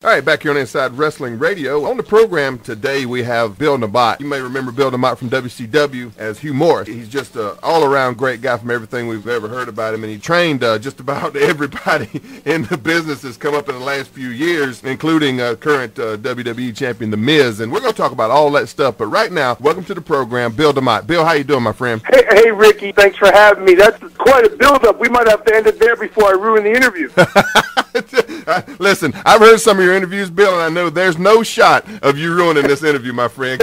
All right, back here on Inside Wrestling Radio. On the program today, we have Bill Demott. You may remember Bill Demott from WCW as Hugh Morrus. He's just an all-around great guy from everything we've ever heard about him, and he trained just about everybody in the business that's come up in the last few years, including current WWE champion, The Miz. And we're going to talk about all that stuff. But right now, welcome to the program, Bill Demott. Bill, how you doing, my friend? Hey, Rikki, thanks for having me. That's quite a build-up. We might have to end it there before I ruin the interview. Listen, I've heard some of your interviews, Bill, and I know there's no shot of you ruining this interview, my friend.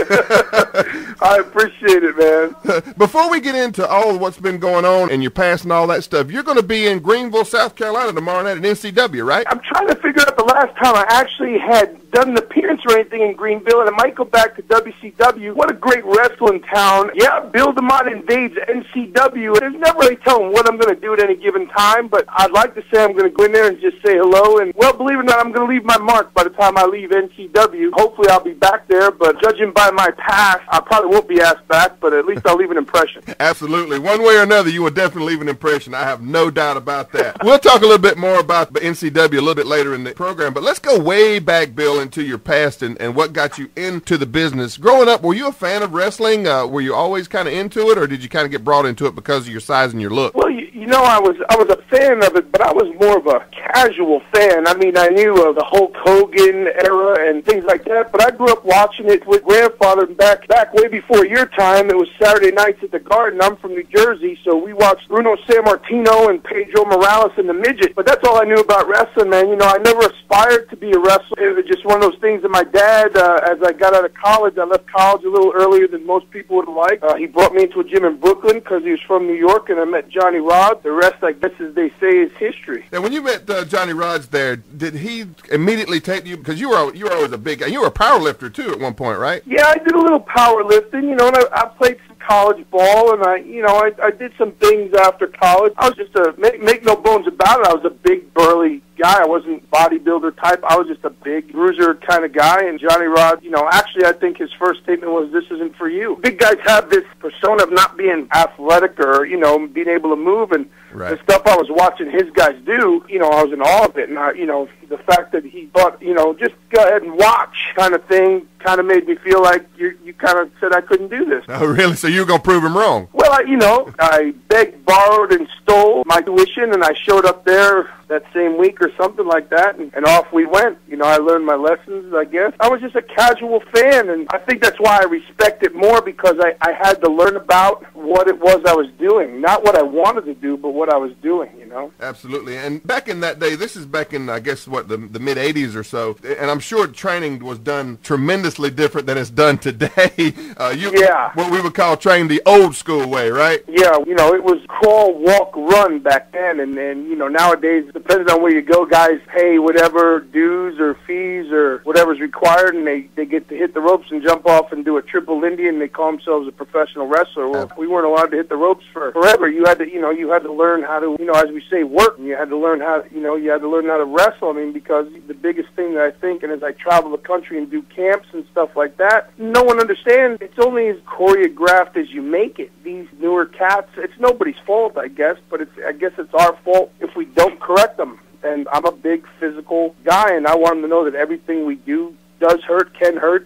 I appreciate it, man. Before we get into all what's been going on and your past and all that stuff, you're going to be in Greenville, South Carolina tomorrow night at NCW, right? I'm trying to figure out the last time I actually had done an appearance or anything in Greenville, and it might go back to WCW. What a great wrestling town. Yeah, Bill Demott invades NCW. There's never really telling what I'm going to do at any given time, but I'd like to say I'm going to go in there and just say hello, and, well, believe it or not, I'm going to leave my mark by the time I leave NCW. Hopefully I'll be back there, but judging by my past, I probably won't be asked back, but at least I'll leave an impression. Absolutely. One way or another, you will definitely leave an impression. I have no doubt about that. We'll talk a little bit more about the NCW a little bit later in the program, but let's go way back, Bill, into your past and what got you into the business. Growing up, were you a fan of wrestling? Were you always kind of into it, or did you kind of get brought into it because of your size and your look? Well, you know, I was a fan of it, but I was more of a casual fan. I mean, I knew of the Hulk Hogan era and things like that, but I grew up watching it with grandfather back way before your time. It was Saturday nights at the Garden. I'm from New Jersey, so we watched Bruno Sammartino and Pedro Morales and the Midget. But that's all I knew about wrestling, man. You know, I never aspired to be a wrestler. It was just one of those things that my dad, as I got out of college, I left college a little earlier than most people would have liked. He brought me into a gym in Brooklyn because he was from New York, and I met Johnny Rod. The rest, I guess, as they say, is history. And when you met Johnny Rods there, did he immediately take you, because you were always a big guy. You were a power lifter, too, at one point, right? Yeah, I did a little powerlifting, you know, and I played some college ball, and I did some things after college. I was just make no bones about it, I was a big, burly guy. I wasn't bodybuilder type. I was just a big bruiser kind of guy, and Johnny Rod, you know, actually I think his first statement was, "This isn't for you." Big guys have this persona of not being athletic or, you know, being able to move, and the stuff I was watching his guys do, you know, I was in awe of it, and you know, the fact that he thought, you know, just go ahead and watch kind of thing kind of made me feel like you kind of said I couldn't do this. Oh, really? So you were going to prove him wrong? Well, I begged, borrowed, and stole my tuition, and I showed up there that same week or something like that, and off we went. You know, I learned my lessons, I guess. I was just a casual fan, and I think that's why I respect it more, because I had to learn about what it was I was doing. Not what I wanted to do, but what I was doing, you know? Absolutely. And back in that day, this is back in, I guess, what, the mid-'80s or so, and I'm sure training was done tremendously different than it's done today. What we would call training the old school way, right? Yeah, you know, it was crawl, walk, run back then, and you know, nowadays, depending on where you go, guys pay whatever dues or fees or whatever's required, and they get to hit the ropes and jump off and do a triple Indian, and they call themselves a professional wrestler. Well, we weren't allowed to hit the ropes for forever. You had to learn how to, you know, as we say, work, and you had to learn how, you know, you had to learn how to wrestle. I mean, because the biggest thing that I think, and as I travel the country and do camps and stuff like that, no one understands. It's only as choreographed as you make it. These newer cats, it's nobody's fault, I guess, but I guess it's our fault if we don't correct them. And I'm a big physical guy, and I want them to know that everything we do does hurt,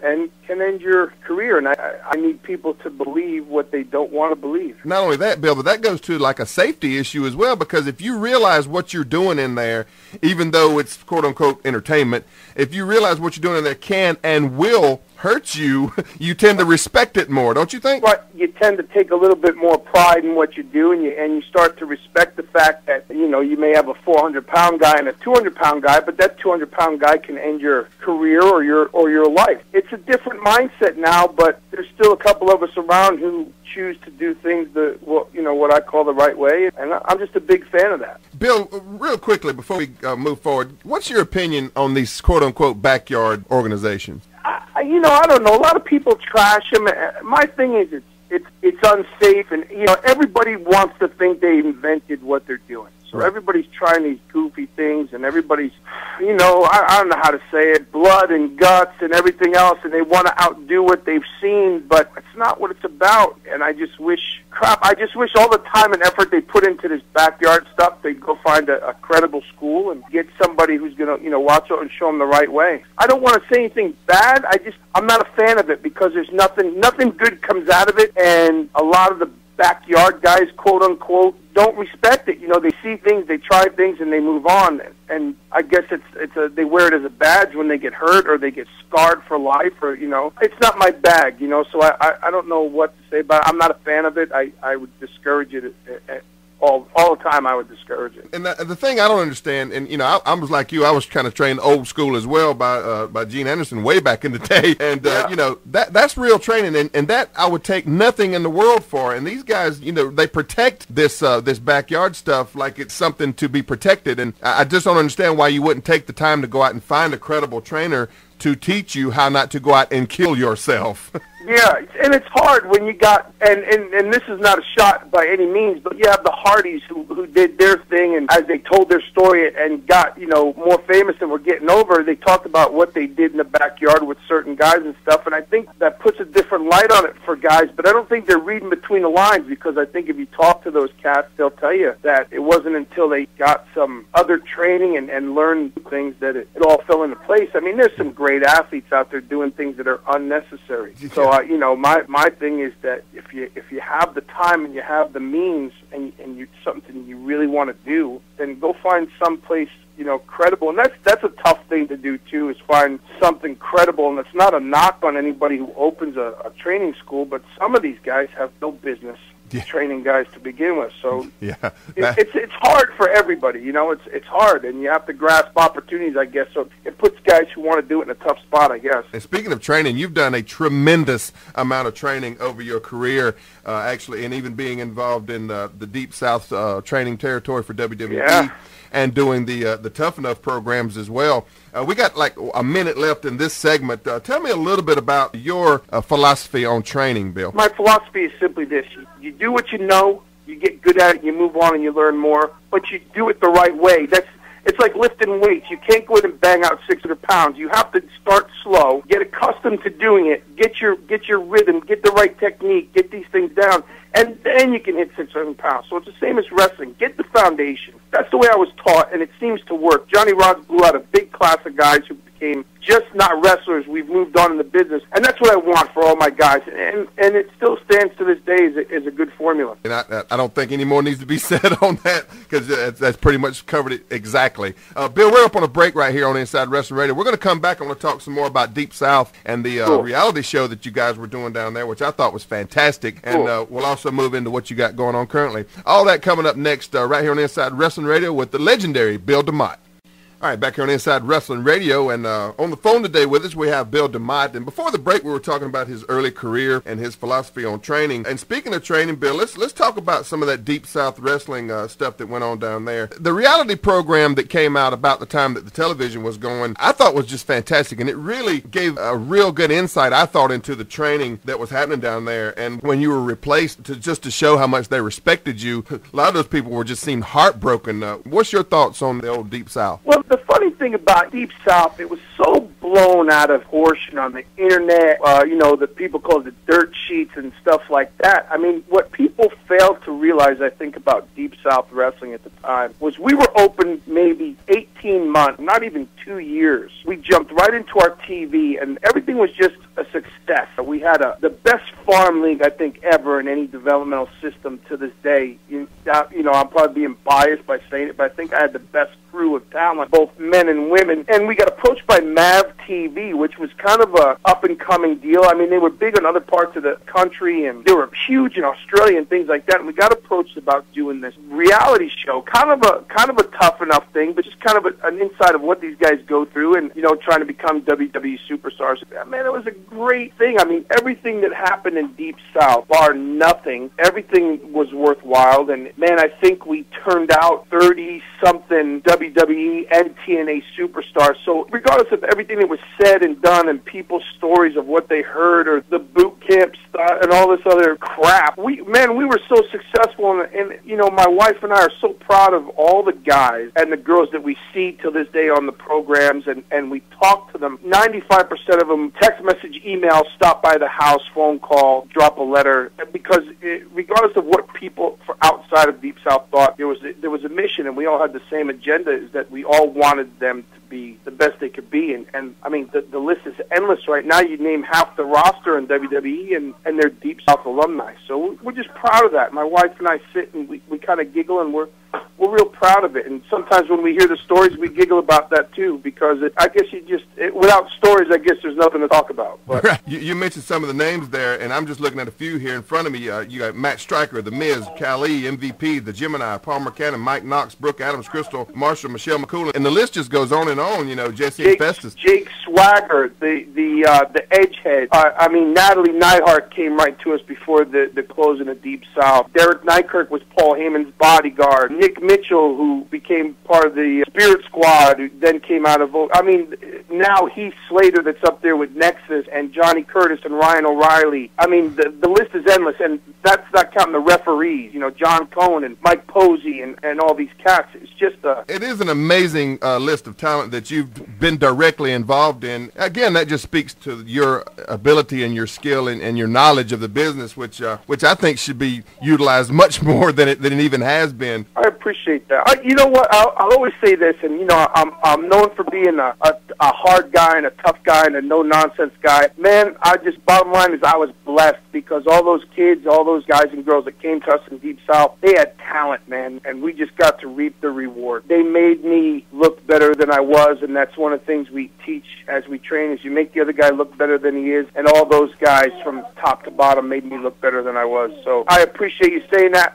and can end your career. And I need people to believe what they don't want to believe. Not only that, Bill, but that goes to like a safety issue as well, because if you realize what you're doing in there, even though it's quote-unquote entertainment, if you realize what you're doing in there can and will hurt you, you tend to respect it more, don't you think? But you tend to take a little bit more pride in what you do, and you start to respect the fact that, you know, you may have a 400-pound guy and a 200-pound guy, but that 200-pound guy can end your career or your life. It's a different mindset now, but there's still a couple of us around who choose to do things what I call the right way, and I'm just a big fan of that. Bill, real quickly before we move forward, what's your opinion on these quote-unquote backyard organizations? I don't know. A lot of people trash them. My thing is it's unsafe, and you know, everybody wants to think they invented what they're doing. So So everybody's trying these goofy things, and everybody's, you know, I don't know how to say it, blood and guts and everything else, and they want to outdo what they've seen, but it's not what it's about. And I just wish all the time and effort they put into this backyard stuff, they'd go find a credible school and get somebody who's going to, you know, watch it and show them the right way. I don't want to say anything bad. I'm not a fan of it because there's nothing good comes out of it, and a lot of the backyard guys, quote unquote, don't respect it. You know, they see things, they try things, and they move on. And I guess they wear it as a badge when they get hurt or they get scarred for life, or, you know, it's not my bag, you know. So I don't know what to say about it. I'm not a fan of it. I would discourage it all the time. I would discourage it. And the thing I don't understand, and you know, I was like you, I was kind of trained old school as well by Gene Anderson way back in the day, and you know, that's real training, and that I would take nothing in the world for. And these guys, you know, they protect this this backyard stuff like it's something to be protected, and I just don't understand why you wouldn't take the time to go out and find a credible trainer to teach you how not to go out and kill yourself. Yeah, and it's hard when you got, and this is not a shot by any means, but you have the Hardys who did their thing, and as they told their story and got, you know, more famous and were getting over, they talked about what they did in the backyard with certain guys and stuff, and I think that puts a different light on it for guys, but I don't think they're reading between the lines, because I think if you talk to those cats, they'll tell you that it wasn't until they got some other training and learned things that it all fell into place. I mean, there's some great athletes out there doing things that are unnecessary. So you know, my thing is that if you have the time and you have the means and you something you really want to do, then go find some place, you know, credible. And that's a tough thing to do too, is find something credible. And it's not a knock on anybody who opens a training school, but some of these guys have no business training guys to begin with. So it's hard for everybody, you know. It's hard, and you have to grasp opportunities, I guess. So it puts guys who want to do it in a tough spot, I guess. And speaking of training, you've done a tremendous amount of training over your career, actually, and even being involved in the Deep South training territory for WWE. And doing the Tough Enough programs as well. We got like a minute left in this segment. Tell me a little bit about your philosophy on training, Bill. My philosophy is simply this. You do what you know, you get good at it, you move on and you learn more, but you do it the right way. It's like lifting weights. You can't go in and bang out 600 pounds. You have to start slow, get accustomed to doing it, get your rhythm, get the right technique, get these things down, and then you can hit 600 pounds. So it's the same as wrestling. Get the foundation. That's the way I was taught, and it seems to work. Johnny Rodz blew out a big class of guys who became just not wrestlers. We've moved on in the business, and that's what I want for all my guys. And it still stands to this day as a good formula. And I don't think any more needs to be said on that, because that's pretty much covered it exactly. Bill, we're up on a break right here on Inside Wrestling Radio. We're going to come back. I'm going to talk some more about Deep South and the reality show that you guys were doing down there, which I thought was fantastic. And we'll also move into what you got going on currently. All that coming up next right here on Inside Wrestling Radio with the legendary Bill Demott. All right, back here on Inside Wrestling Radio, and on the phone today with us we have Bill Demott. And before the break, we were talking about his early career and his philosophy on training. And speaking of training, Bill, let's talk about some of that Deep South wrestling stuff that went on down there. The reality program that came out about the time that the television was going, I thought was just fantastic, and it really gave a real good insight, I thought, into the training that was happening down there. And when you were replaced, just to show how much they respected you, a lot of those people just seemed heartbroken. What's your thoughts on the old Deep South? Well, the funny thing about Deep South, it was so blown out of proportion on the internet, you know, that people call it the dirt sheets and stuff like that. I mean, what people failed to realize, I think, about Deep South wrestling at the time was we were open maybe 18 months, not even 2 years. We jumped right into our TV, and everything was just a success. We had the best farm league, I think, ever in any developmental system to this day. You know, I'm probably being biased by saying it, but I think I had the best crew of talent, both men and women. And we got approached by Mav TV, which was kind of a up-and-coming deal. I mean, they were big in other parts of the country, and they were huge in Australia and things like that. And we got approached about doing this reality show, kind of a tough enough thing, but just kind of an insight of what these guys go through, and, you know, trying to become DSW Superstars. Man, it was a great thing. I mean, everything that happened in Deep South, bar nothing, everything was worthwhile. And, man, I think we turned out 30-something WWE and TNA superstars. So regardless of everything that was was said and done and people's stories of what they heard or the boot camp stuff and all this other crap. We were so successful, and you know, my wife and I are so proud of all the guys and the girls that we see till this day on the programs, and we talk to them. 95% of them text message, email, stop by the house, phone call, drop a letter, because regardless of what people outside of Deep South thought, there was a mission, and we all had the same agenda, is that we all wanted them to be the best they could be, and I mean, the list is endless right now. You name half the roster in WWE, and they're Deep South alumni, so we're just proud of that. My wife and I sit and we kind of giggle, and we're real proud of it. And sometimes when we hear the stories, we giggle about that too, because I guess without stories, I guess there's nothing to talk about. But you mentioned some of the names there, and I'm just looking at a few here in front of me. You got Matt Stryker, The Miz, Khali, MVP, The Gemini, Palmer Cannon, Mike Knox, Brooke Adams, Crystal Marshall, Michelle McCool, and the list just goes on and on. You know, Jesse Festus, Jake Swagger, the Edgehead. I mean, Natalie Neidhart came right to us before the closing of Deep South. Derek Nykirk was Paul Heyman's bodyguard. Nick Mitchell, who became part of the Spirit Squad, who then came out of... I mean, now Heath Slater that's up there with Nexus, and Johnny Curtis and Ryan O'Reilly. I mean, the list is endless, and that's not counting the referees, you know, John Cohen and Mike Posey and all these cats. It's just It is an amazing list of talent that you've been directly involved in. Again, that just speaks to your ability and your skill and your knowledge of the business, which I think should be utilized much more than it even has been. I appreciate that. You know what? I'll always say this, and you know, I'm known for being a hard guy and a tough guy and a no nonsense guy. Man, bottom line is I was blessed, because all those kids, all those guys and girls that came to us in Deep South, they had talent, man, and we just got to reap the reward. They made me look better than I was, and that's one of the things we teach as we train, is you make the other guy look better than he is, and all those guys from top to bottom made me look better than I was. So I appreciate you saying that.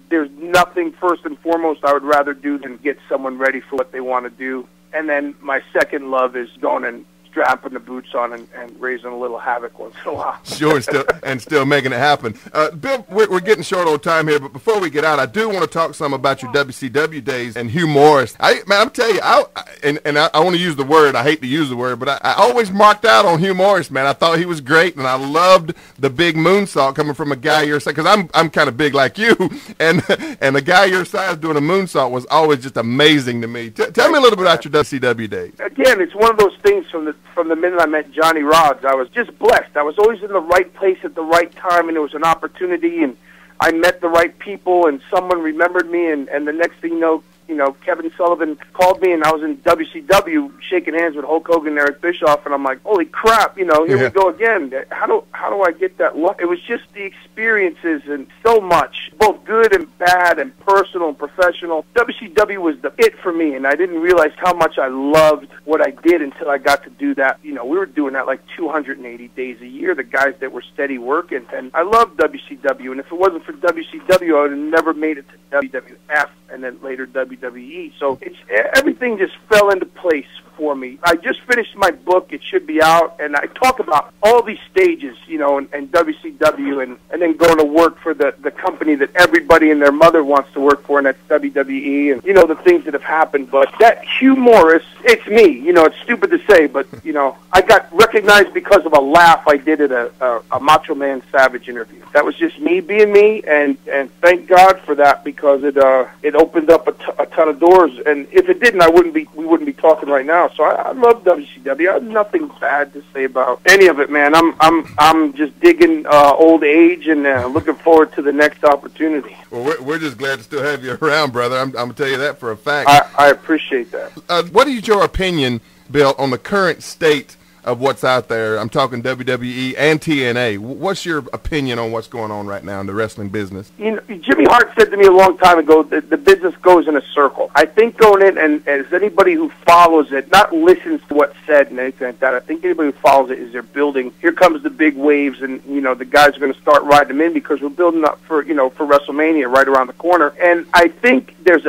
There's nothing, first and foremost, I would rather do than get someone ready for what they want to do. And then my second love is going and strapping the boots on and raising a little havoc once in a while. Sure, and still making it happen. Bill, we're getting short on time here, but before we get out, I do want to talk some about your WCW days and Hugh Morrus. I'm telling you, I want to use the word, I hate to use the word, but I always marked out on Hugh Morrus, man. I thought he was great, and I loved the big moonsault coming from a guy your size, because I'm kind of big like you, and a guy your size doing a moonsault was always just amazing to me. Tell me a little bit about your WCW days. Again, it's one of those things from the minute I met Johnny Rodz. I was just blessed. I was always in the right place at the right time, and there was an opportunity, and I met the right people, and someone remembered me, and the next thing you know, Kevin Sullivan called me, and I was in WCW shaking hands with Hulk Hogan and Eric Bischoff, and I'm like, holy crap, you know, here we go again. How do I get that luck? It was just the experiences and so much, both good and bad and personal and professional. WCW was the it for me, and I didn't realize how much I loved what I did until I got to do that. You know, we were doing that like 280 days a year, the guys that were steady working, and I loved WCW, and if it wasn't for WCW, I would have never made it to WWF and then later WWE. So everything just fell into place for me. I just finished my book. It should be out, and I talk about all these stages, you know, and WCW, and then going to work for the company that everybody and their mother wants to work for, and that's WWE, and, you know, the things that have happened. But that Hugh Morrus, it's me. You know, it's stupid to say, but, you know, I got recognized because of a laugh I did at a Macho Man Savage interview. That was just me being me, and thank God for that, because it opened up a ton of doors, and if it didn't, we wouldn't be talking right now. So I love WCW. I have nothing bad to say about any of it, man. I'm just digging old age and looking forward to the next opportunity. Well, we're just glad to still have you around, brother. I'm going to tell you that for a fact. I appreciate that. What is your opinion, Bill, on the current state of what's out there? I'm talking WWE and TNA. What's your opinion on what's going on right now in the wrestling business? You know, Jimmy Hart said to me a long time ago that the business goes in a circle. I think going in, and as anybody who follows it, not listens to what's said and anything like that, I think anybody who follows it is they're building. Here comes the big waves, and, you know, the guys are going to start riding them in, because we're building up for WrestleMania right around the corner. And I think there's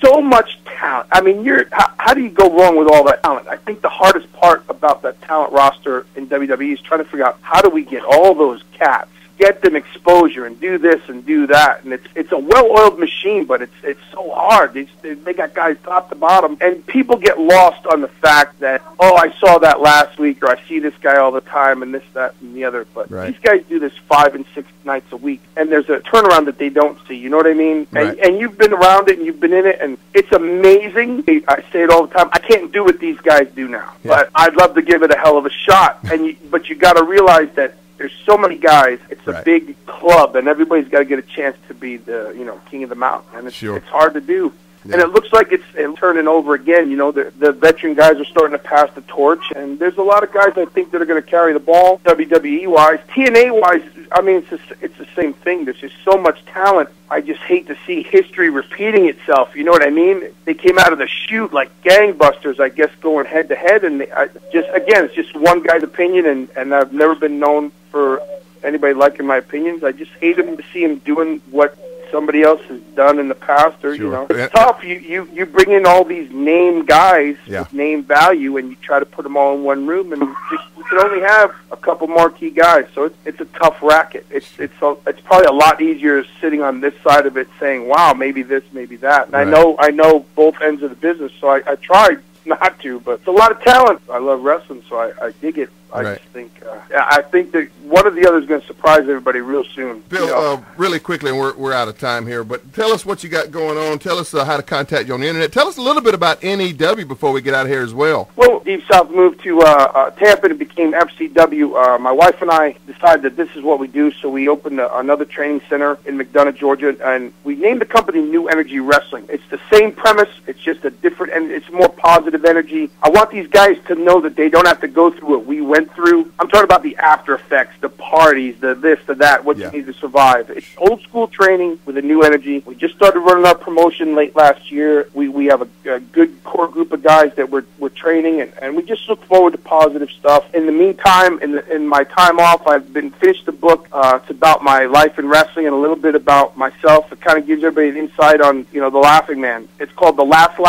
so much talent. I mean, how do you go wrong with all that talent? I think the hardest part about that talent roster in WWE is trying to figure out, how do we get all those cats get them exposure and do this and do that. And it's a well-oiled machine, but it's so hard. They got guys top to bottom, and people get lost on the fact that, oh, I saw that last week, or I see this guy all the time, and this, that, and the other. But these guys do this 5 and 6 nights a week, and there's a turnaround that they don't see. You know what I mean? And you've been around it, and you've been in it, and it's amazing. I say it all the time. I can't do what these guys do now, but I'd love to give it a hell of a shot. But you got to realize that there's so many guys. It's a big club, and everybody's got to get a chance to be the king of the mountain, and it's hard to do. Yeah. And it looks like it's turning over again. You know, the veteran guys are starting to pass the torch, and there's a lot of guys I think that are going to carry the ball, WWE-wise. TNA-wise, I mean, it's the same thing. There's just so much talent. I just hate to see history repeating itself. You know what I mean? They came out of the chute like gangbusters, I guess, going head-to-head, and it's just one guy's opinion, and I've never been known for anybody liking my opinions. I just hate him to see him doing what somebody else has done in the past, or it's tough. You bring in all these name guys with name value, and you try to put them all in one room, and you can only have a couple marquee guys. So it's a tough racket. It's probably a lot easier sitting on this side of it, saying, "Wow, maybe this, maybe that." And I know both ends of the business, so I tried not to, but it's a lot of talent. I love wrestling, so I dig it. I just think I think that one or the other is going to surprise everybody real soon. Bill, really quickly, and we're out of time here, but tell us what you got going on. Tell us how to contact you on the internet. Tell us a little bit about NEW before we get out of here as well. Well, Deep South moved to Tampa and became FCW. My wife and I decided that this is what we do, so we opened another training center in McDonough, Georgia, and we named the company New Energy Wrestling. It's the same premise. It's just a different, and it's more positive energy. I want these guys to know that they don't have to go through what we went through. I'm talking about the after effects, the parties, the this, the that, what you need to survive. It's old school training with a new energy. We just started running our promotion late last year. We have a good core group of guys that we're training, and we just look forward to positive stuff. In the meantime, in my time off, I've been finished the book. It's about my life in wrestling and a little bit about myself. It kind of gives everybody an insight on, the Laughing Man. It's called The Laugh.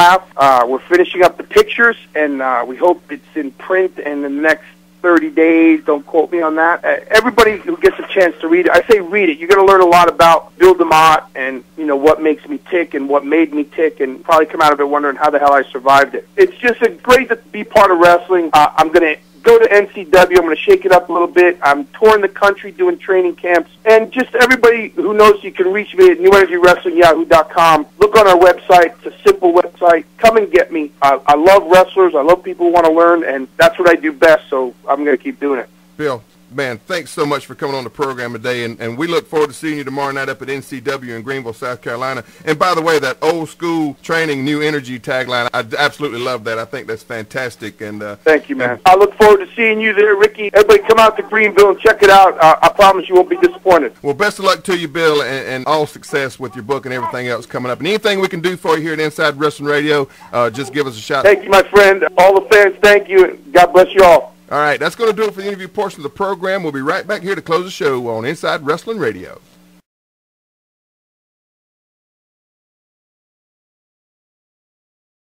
We're finishing up the pictures, and we hope it's in print in the next 30 days. Don't quote me on that. Everybody who gets a chance to read it, I say read it. You're going to learn a lot about Bill Demott and, what makes me tick and what made me tick, and probably come out of it wondering how the hell I survived it. It's just great to be part of wrestling. I'm going to go to NCW. I'm going to shake it up a little bit. I'm touring the country doing training camps. And just everybody who knows, you can reach me at newenergywrestlingyahoo.com. Look on our website. It's a simple website. Come and get me. I love wrestlers. I love people who want to learn, and that's what I do best, so I'm going to keep doing it. Bill, man, thanks so much for coming on the program today, and we look forward to seeing you tomorrow night up at NCW in Greenville, South Carolina. And by the way, that old school training, new energy tagline, I absolutely love that. I think that's fantastic. And thank you, man. I look forward to seeing you there, Rikki. Everybody come out to Greenville and check it out. I promise you won't be disappointed. Well, best of luck to you, Bill, and all success with your book and everything else coming up. And anything we can do for you here at Inside Wrestling Radio, just give us a shout. Thank you, my friend. All the fans, thank you, and God bless you all. All right, that's going to do it for the interview portion of the program. We'll be right back here to close the show on Inside Wrestling Radio.